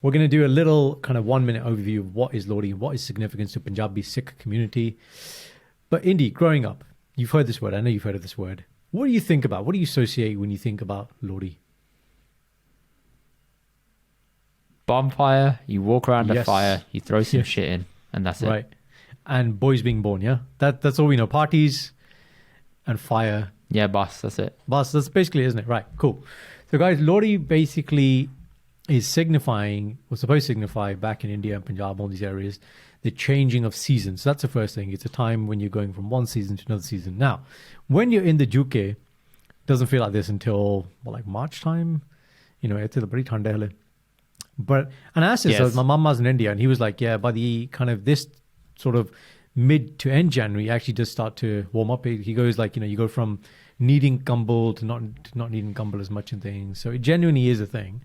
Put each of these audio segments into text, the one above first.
We're going to do a little kind of 1 minute overview of what is Lohri, what is significance to Punjabi Sikh community. But Indy, growing up, you've heard this word. I know you've heard of this word. What do you think about? What do you associate when you think about Lohri? Bonfire, you walk around a Yes. fire, you throw some shit in, and that's it. Right. And boys being born, yeah? That's all we know. Parties and fire. Yeah, boss, that's it. Bas, that's basically, isn't it? Right, cool. So guys, Lohri basically is signifying, was supposed to signify back in India and Punjab, all these areas, the changing of seasons. So that's the first thing. It's a time when you're going from one season to another season. Now, when you're in the UK, it doesn't feel like this until, like March time. It's a pretty thanda hai. But, and I asked this, Yes. my mum was in India, and he was like, yeah, by the kind of this sort of mid to end January, it actually does start to warm up. He goes like, you go from needing gumball to not needing gumball as much and things. So it genuinely is a thing.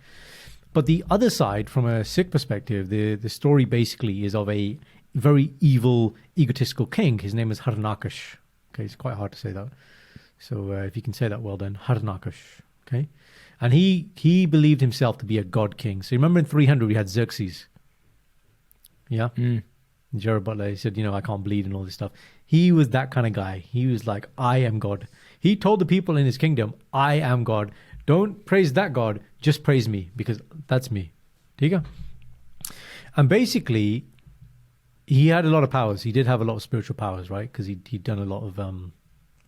But the other side, from a Sikh perspective, the story basically is of a very evil, egotistical king. His name is Harnakash. Okay, it's quite hard to say that. So if you can say that well, then Harnakash. Okay, and he believed himself to be a god king. So remember in 300 we had Xerxes. Yeah, Jared Butler. He said, I can't bleed and all this stuff. He was that kind of guy. He was like, I am God. He told the people in his kingdom, I am God. Don't praise that God, just praise me because that's me. There you go. And basically, he had a lot of powers. He did have a lot of spiritual powers, right? Because he'd done a lot of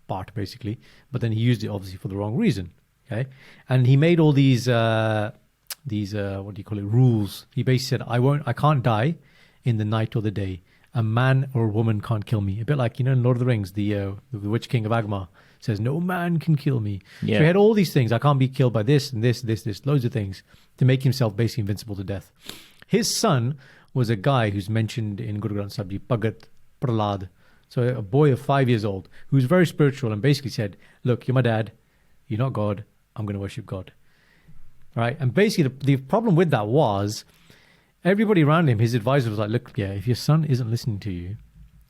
part, basically. But then he used it, obviously, for the wrong reason. Okay? And he made all these what do you call it, rules. He basically said, I can't die in the night or the day. A man or a woman can't kill me. A bit like, in Lord of the Rings, the Witch King of Agmar says, no man can kill me. Yeah. So he had all these things. I can't be killed by this and this, loads of things to make himself basically invincible to death. His son was a guy who's mentioned in Guru Granth Sahib Ji, Bhagat Prahlad. So a boy of 5 years old who's very spiritual and basically said, look, you're my dad. You're not God. I'm going to worship God. Right? And basically the problem with that was everybody around him, his advisor was like, look, yeah, if your son isn't listening to you,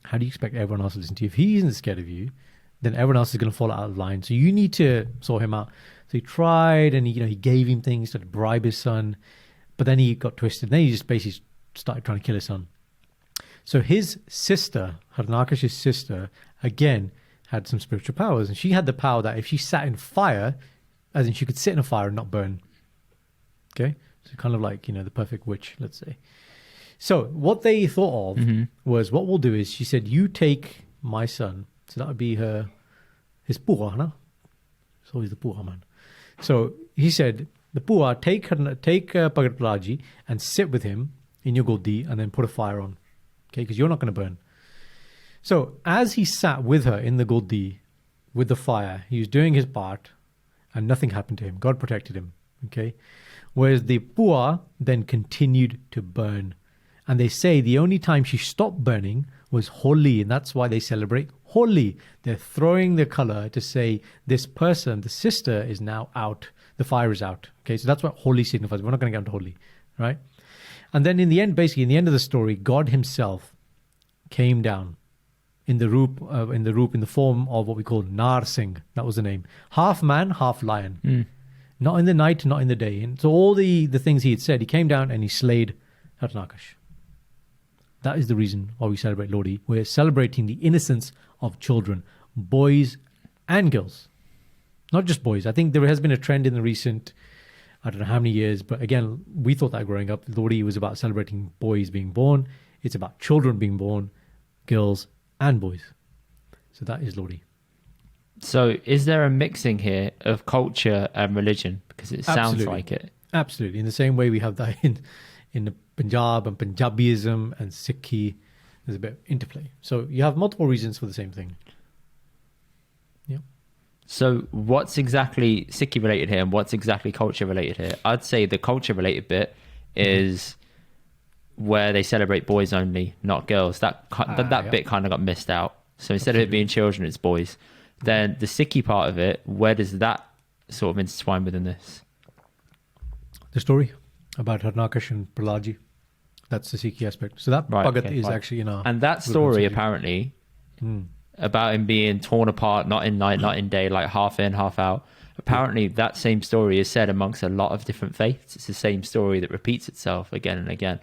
how do you expect everyone else to listen to you? If he isn't scared of you, then everyone else is going to fall out of line. So you need to sort him out. So he tried and he gave him things to bribe his son, but then he got twisted. Then he just basically started trying to kill his son. So his sister, Harnakash's sister, again, had some spiritual powers. And she had the power that if she sat in fire, as in she could sit in a fire and not burn. Okay? So kind of like, the perfect witch, let's say. So what they thought of was, what we'll do is, she said, you take my son. So that would be his pua, no? It's always the pua, man. So he said, the pua, take Bhagat Prahlad and sit with him in your godi and then put a fire on. Okay, because you're not going to burn. So as he sat with her in the godi with the fire, he was doing his part and nothing happened to him. God protected him. Okay. Whereas the pua then continued to burn. And they say the only time she stopped burning was Holi, and that's why they celebrate Holi. They're throwing the color to say this person, the sister, is now out. The fire is out. Okay, so that's what Holi signifies. We're not going to get into Holi, right? And then in the end, basically, in the end of the story, God himself came down in the form of what we call Nar Singh. That was the name. Half man, half lion. Not in the night, not in the day. And so all the things he had said, he came down and he slayed Harnakash. That is the reason why we celebrate Lohri. We're celebrating the innocence of children, boys and girls. Not just boys. I think there has been a trend in the recent, I don't know how many years, but again, we thought that growing up, Lohri was about celebrating boys being born. It's about children being born, girls and boys. So that is Lohri. So is there a mixing here of culture and religion? Because it sounds Absolutely. like it. Absolutely. In the same way we have that in the Punjab and Punjabiism and Sikhi, there's a bit of interplay. So you have multiple reasons for the same thing. Yeah. So what's exactly Sikhi related here and what's exactly culture related here? I'd say the culture related bit is where they celebrate boys only, not girls. That bit kind of got missed out. So instead of it being children, it's boys. Then the Sikhi part of it, where does that sort of intertwine within this? The story about Harnakash and Prahlad. That's the Sikhi aspect. So that Bhagat is actually in our... And that story apparently about him being torn apart, not in night, not in day, like half in, half out. apparently that same story is said amongst a lot of different faiths. It's the same story that repeats itself again and again.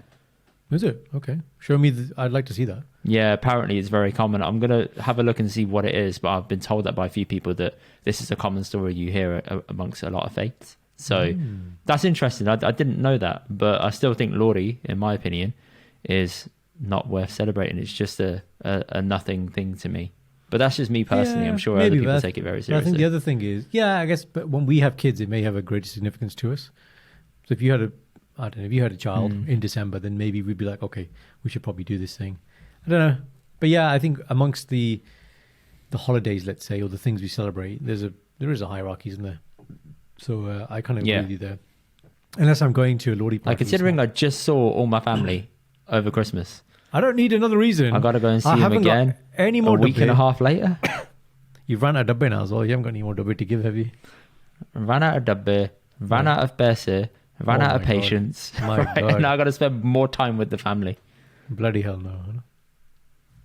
Is it? Okay. Show me. I'd like to see that. Yeah, apparently it's very common. I'm going to have a look and see what it is, but I've been told that by a few people that this is a common story you hear amongst a lot of faiths. So that's interesting. I didn't know that, but I still think Lohri, in my opinion, is not worth celebrating. It's just a nothing thing to me. But that's just me personally. Yeah, I'm sure maybe, other people take it very but seriously. I think the other thing is, I guess, but when we have kids, it may have a greater significance to us. So if you had if you had a child in December, then maybe we'd be like, okay, we should probably do this thing. I don't know. But yeah, I think amongst the holidays, let's say, or the things we celebrate, there is a hierarchy, isn't there? So I kind of agree with you there. Unless I'm going to a Lohri party. Like, considering I just saw all my family over Christmas. I don't need another reason. I got to go and see them again any more a week and a half later. You've run out of dabbe now as well. You haven't got any more dabbe to give, have you? Ran out of dabbe, ran out of paise, ran out of patience. My God. And now I got to spend more time with the family. Bloody hell no.